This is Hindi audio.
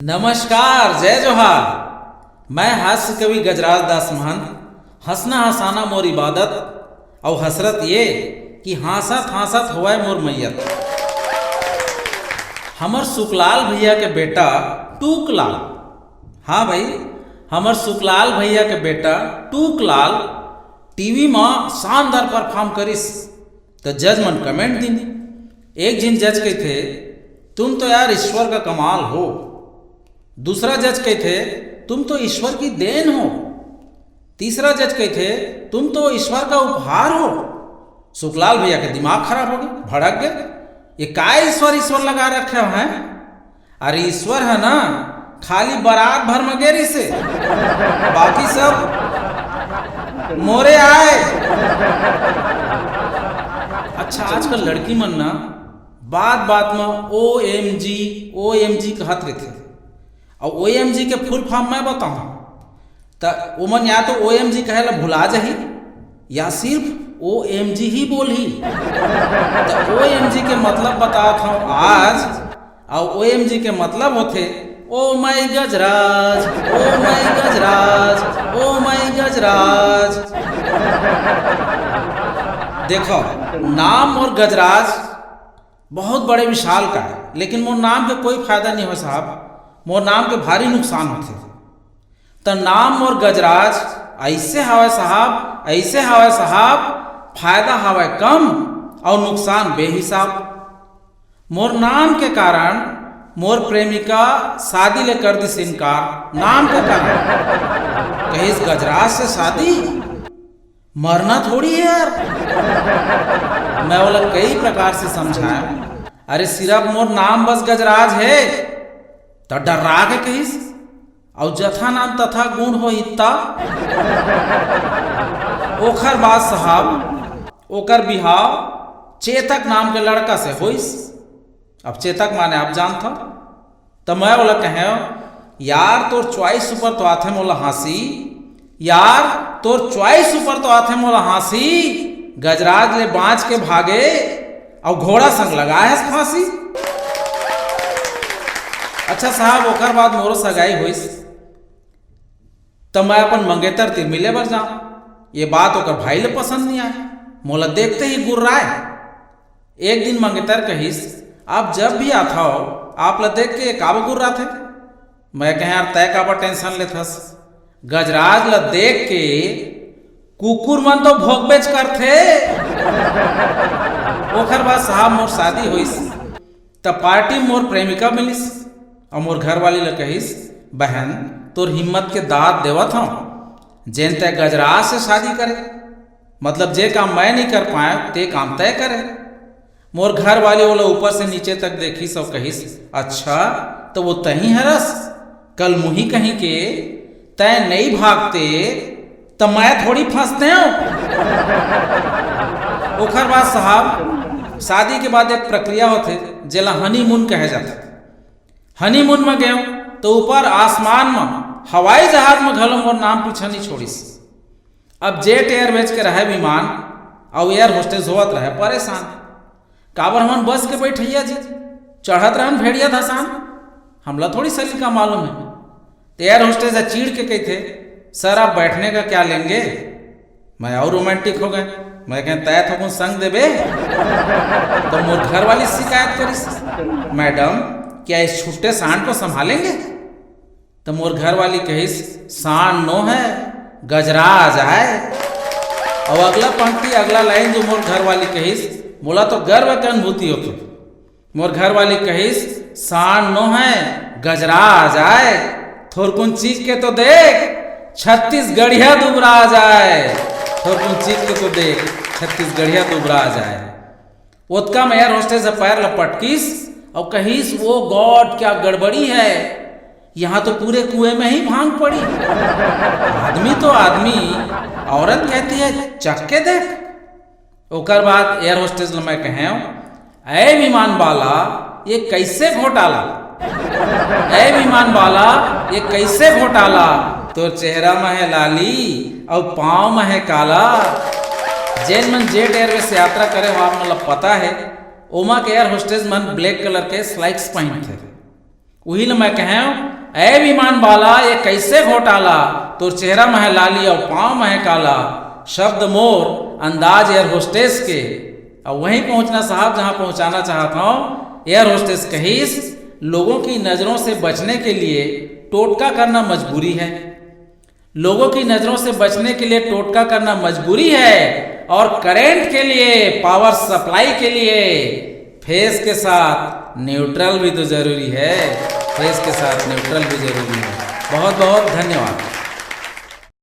नमस्कार, जय जोहार। मैं हास्य कवि गजराज दास महंत। हंसना हंसाना मोर इबादत और हसरत ये कि हांसत हांसत होवे मोर मैयत। हमर सुखलाल भैया के बेटा टूकलाल, हाँ भाई, हमर सुखलाल भैया के बेटा टूकलाल टीवी में शानदार परफॉर्म करिस तो जज मन कमेंट दी। एक जिन जज के थे, तुम तो यार ईश्वर का कमाल हो। दूसरा जज कहे थे, तुम तो ईश्वर की देन हो। तीसरा जज कहे थे, तुम तो ईश्वर का उपहार हो। सुखलाल भैया के दिमाग खराब हो गया, भड़क गए। ये काय ईश्वर ईश्वर लगा रखे हो हैं? अरे ईश्वर है ना, खाली बारात भर मगेरी से, बाकी सब मोरे आए। अच्छा, आजकल लड़की मन ना बात बात में OMG कहत रहते। और OMG के फुल फॉर्म मैं बताऊँ तो ओमन या तो OMG कहे ला भुला जाही या सिर्फ OMG ही बोली। तो OMG के मतलब बताता हूँ आज, और OMG के मतलब होते ओ माई गजराज, ओ माई गजराज, ओ माई गजराज। देखो, नाम और गजराज बहुत बड़े विशाल का है, लेकिन मोर नाम के कोई फायदा नहीं हो साहब। मोर नाम के भारी नुकसान होते। तो नाम और गजराज ऐसे हवे साहब, ऐसे हवे साहब, फायदा हवे कम और नुकसान बेहिसाब। मोर नाम के कारण मोर प्रेमिका शादी ले कर दी इनकार। नाम के कारण कहीं गजराज से शादी मरना थोड़ी है यार। मैं बोला कई प्रकार से समझाया, अरे सिर्फ मोर नाम बस गजराज है तो डर्रा के कहिस, और जथा नाम तथा गुण हो इत्ता। ओखर बाद साहब ओकर बिहाव चेतक नाम के लड़का से होइस। अब चेतक माने आप जानत हो। तो मैं बोला कहे, यार तोर चॉइस ऊपर तो आथे मोला हंसी, यार तोर चॉइस ऊपर तो आथे मोला हंसी। गजराज ले बाँच के भागे और घोड़ा संग लगाए है फांसी। अच्छा साहब, ओकर बाद मोरो सगाई होइस तो मैं अपन मंगेतर तिर मिले बर जाऊं। ये बात ओकर भाई ले पसंद नहीं आए, मोला देखते ही गुर्राए। एक दिन मंगेतर कहिस, आप जब भी आता हो आप ला देख के काबर गुर्रा थे। मैं कहे, यार तय काबर टेंशन लेथस, गजराज ला देख के कुकुर मन तो भोग बेच करथे। ओकर बाद साहब मोर शादी होइस तो पार्टी मोर प्रेमिका मिलिस और मोर घर वाली ला कहिस, बहन तोर हिम्मत के दाद देवत हूँ, जेन तय गजराज से शादी करे। मतलब जे काम मैं नहीं कर पाए ते काम तय करे। मोर घर वाली वाला ऊपर से नीचे तक देखिस और कहिस, अच्छा तो वो तही हरस, कल मुही कहीं के तय नहीं भागते तो मैं थोड़ी फंसते हूँ। ओखर बाद साहब शादी के बाद एक प्रक्रिया होते जेला हनीमून कहे जाता। हनीमून में गए तो ऊपर आसमान में हवाई जहाज में घलो मोर नाम पीछा नहीं छोड़िस। अब जेट एयरवेज के रहे विमान और एयर होस्टेस होवत रहे परेशान। काबर हमन बस के बैठैया जी चढ़त रहन भेड़िया धसान, हमला थोड़ी सलीका मालूम है। तो एयर होस्टेस चीड़ के कहते, सर आप बैठने का क्या लेंगे। मैं और रोमांटिक हो गए। मैं कहें, तय तो कुछ संग देबे। तो मोर घर वाली शिकायत करिस, मैडम क्या इस छुट्टे सांड को संभालेंगे। तो मोर घर वाली कहिस, सांड नो है, गजराज आए। और अगला पंक्ति, अगला लाइन जो मोर घर वाली कहिस, मोला तो गर्व की अनुभूति होती। मोर घर वाली कहिस, सांड नो है, गजराज आए। थोरकुन चीज के तो देख, छत्तीसगढ़िया दुबरा जाए। थोरकुन चीज के तो देख, छत्तीसगढ़िया दुबरा जाए। ओतका में एयर होस्टेस पैर लपटकिस और कहिस, वो गॉड क्या गड़बड़ी है, यहाँ तो पूरे कुएं में ही भांग पड़ी। आदमी तो आदमी, औरत कहती है चक्के देख। ओकर बाद एयर होस्टेस मैं कहे, ऐ विमान वाला ये कैसे घोटाला, ऐ विमान वाला ये कैसे घोटाला। तो चेहरा में है लाली और पाँव में है काला। जेन मन जेट एयरवेज से यात्रा करे हो, आप मतलब पता है ओमा के एयर होस्टेस मन ब्लैक कलर के स्लाइक्स पहनते थे। वही ल मैं कहूँ, ऐ विमान वाला ये कैसे घोटाला, तोर चेहरा मह लाली और पाँव मह काला। शब्द मोर अंदाज एयर होस्टेस के, और वहीं पहुंचना साहब जहां पहुंचाना चाहता हूं। एयर होस्टेस कहीस, लोगों की नज़रों से बचने के लिए टोटका करना मजबूरी है। लोगों की नज़रों से बचने के लिए टोटका करना मजबूरी है, और करंट के लिए, पावर सप्लाई के लिए फेस के साथ न्यूट्रल भी तो ज़रूरी है। फेस के साथ न्यूट्रल भी ज़रूरी है। बहुत बहुत धन्यवाद।